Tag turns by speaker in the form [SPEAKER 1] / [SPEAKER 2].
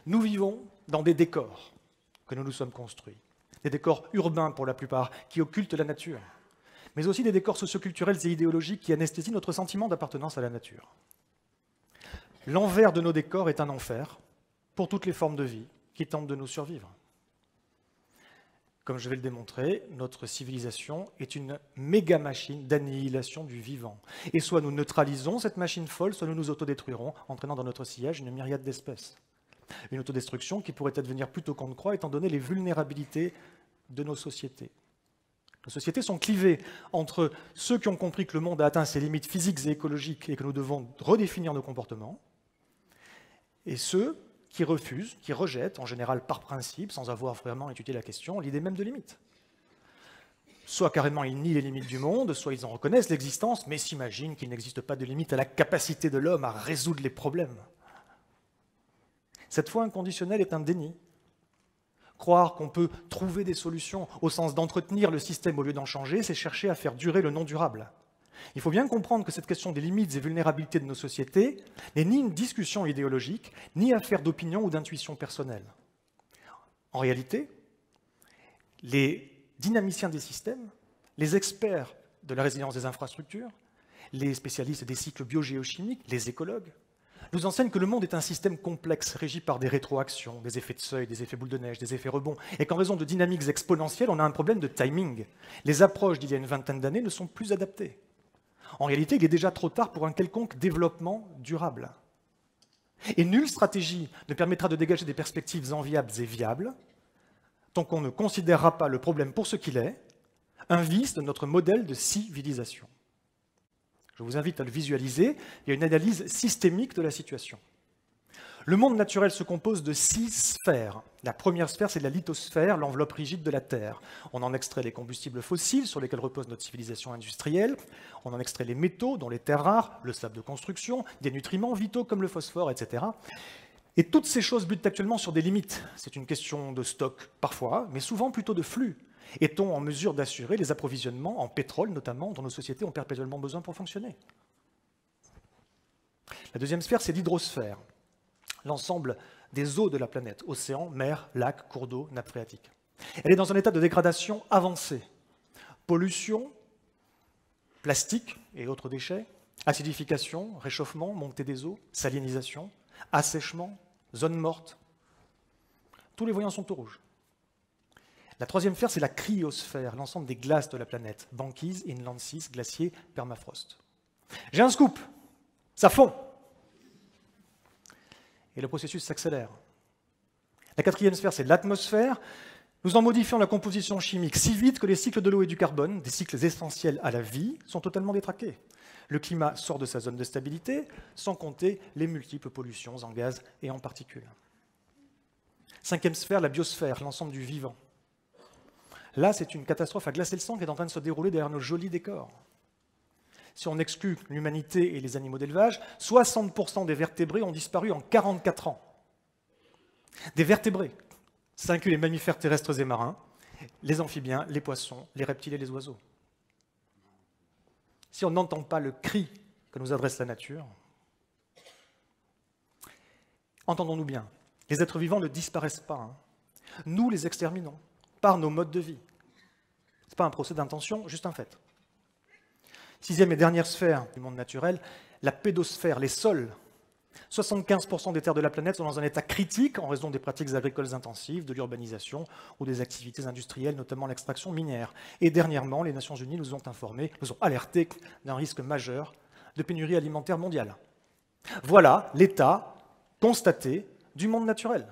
[SPEAKER 1] Nous vivons dans des décors que nous nous sommes construits, des décors urbains pour la plupart, qui occultent la nature, mais aussi des décors socioculturels et idéologiques qui anesthésient notre sentiment d'appartenance à la nature. L'envers de nos décors est un enfer pour toutes les formes de vie qui tentent de nous survivre. Comme je vais le démontrer, notre civilisation est une méga-machine d'annihilation du vivant. Et soit nous neutralisons cette machine folle, soit nous nous autodétruirons, entraînant dans notre sillage une myriade d'espèces. Une autodestruction qui pourrait advenir plus tôt qu'on ne croit, étant donné les vulnérabilités de nos sociétés. Nos sociétés sont clivées entre ceux qui ont compris que le monde a atteint ses limites physiques et écologiques et que nous devons redéfinir nos comportements, et ceux qui refusent, qui rejettent, en général par principe, sans avoir vraiment étudié la question, l'idée même de limite. Soit carrément ils nient les limites du monde, soit ils en reconnaissent l'existence, mais s'imaginent qu'il n'existe pas de limite à la capacité de l'homme à résoudre les problèmes. Cette foi inconditionnelle est un déni. Croire qu'on peut trouver des solutions au sens d'entretenir le système au lieu d'en changer, c'est chercher à faire durer le non durable. Il faut bien comprendre que cette question des limites et vulnérabilités de nos sociétés n'est ni une discussion idéologique, ni affaire d'opinion ou d'intuition personnelle. En réalité, les dynamiciens des systèmes, les experts de la résilience des infrastructures, les spécialistes des cycles biogéochimiques, les écologues, nous enseignent que le monde est un système complexe, régi par des rétroactions, des effets de seuil, des effets boule de neige, des effets rebonds, et qu'en raison de dynamiques exponentielles, on a un problème de timing. Les approches d'il y a une vingtaine d'années ne sont plus adaptées. En réalité, il est déjà trop tard pour un quelconque développement durable. Et nulle stratégie ne permettra de dégager des perspectives enviables et viables tant qu'on ne considérera pas le problème pour ce qu'il est, un vice de notre modèle de civilisation. Je vous invite à le visualiser, il y a une analyse systémique de la situation. Le monde naturel se compose de 6 sphères. La première sphère, c'est la lithosphère, l'enveloppe rigide de la Terre. On en extrait les combustibles fossiles sur lesquels repose notre civilisation industrielle. On en extrait les métaux, dont les terres rares, le sable de construction, des nutriments vitaux comme le phosphore, etc. Et toutes ces choses butent actuellement sur des limites. C'est une question de stock parfois, mais souvent plutôt de flux. Est-on en mesure d'assurer les approvisionnements en pétrole, notamment, dont nos sociétés ont perpétuellement besoin pour fonctionner? La deuxième sphère, c'est l'hydrosphère. L'ensemble des eaux de la planète, océans, mers, lacs, cours d'eau, nappes phréatiques. Elle est dans un état de dégradation avancé. Pollution, plastique et autres déchets, acidification, réchauffement, montée des eaux, salinisation, assèchement, zones mortes. Tous les voyants sont au rouge. La troisième sphère, c'est la cryosphère, l'ensemble des glaces de la planète, banquise, inland seas, glaciers, permafrost. J'ai un scoop, ça fond. Et le processus s'accélère. La quatrième sphère, c'est l'atmosphère. Nous en modifions la composition chimique si vite que les cycles de l'eau et du carbone, des cycles essentiels à la vie, sont totalement détraqués. Le climat sort de sa zone de stabilité, sans compter les multiples pollutions en gaz et en particules. Cinquième sphère, la biosphère, l'ensemble du vivant. Là, c'est une catastrophe à glacer le sang qui est en train de se dérouler derrière nos jolis décors. Si on exclut l'humanité et les animaux d'élevage, 60% des vertébrés ont disparu en 44 ans. Des vertébrés, ça inclut les mammifères terrestres et marins, les amphibiens, les poissons, les reptiles et les oiseaux. Si on n'entend pas le cri que nous adresse la nature, entendons-nous bien, les êtres vivants ne disparaissent pas. Nous les exterminons par nos modes de vie. Ce n'est pas un procès d'intention, juste un fait. Sixième et dernière sphère du monde naturel, la pédosphère, les sols. 75% des terres de la planète sont dans un état critique en raison des pratiques agricoles intensives, de l'urbanisation ou des activités industrielles, notamment l'extraction minière. Et dernièrement, les Nations Unies nous ont informés, nous ont alertés d'un risque majeur de pénurie alimentaire mondiale. Voilà l'état constaté du monde naturel.